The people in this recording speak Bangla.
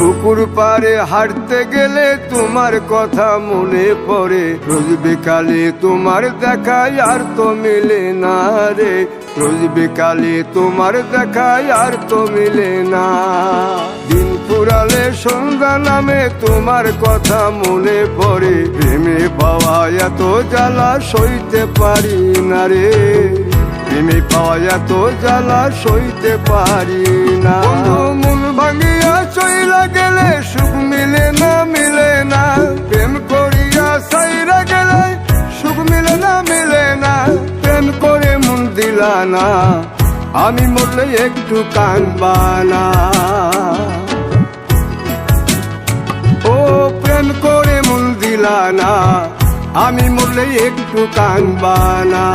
পুকুর পাড়ে হাঁটতে গেলে তোমার কথা মনে পড়ে, রোজ বিকালে তোমার দেখায় আর তো মিলে না রে, রোজ বিকালে তোমার দেখায় আর তো মিলে না। দিন ফুরালে সন্ধ্যা নামে তোমার কথা মনে পড়ে, প্রেমে পাওয়া এত জ্বালা সইতে পারি না রে, প্রেমে পাওয়া এত জ্বালা সইতে পারি না। মন ভাঙিয়া চইলা গেলে সুখ মিলে না, মিলে না, প্রেম করিয়া সাইরা গেলে সুখ মিলে না, মিলে না, প্রেম করে মন দিলা না, আমি মরলে একটু কাঁদবা না। ও প্রেম করে মন দিলা না, আমি মরলে একটু কাঁদবা না।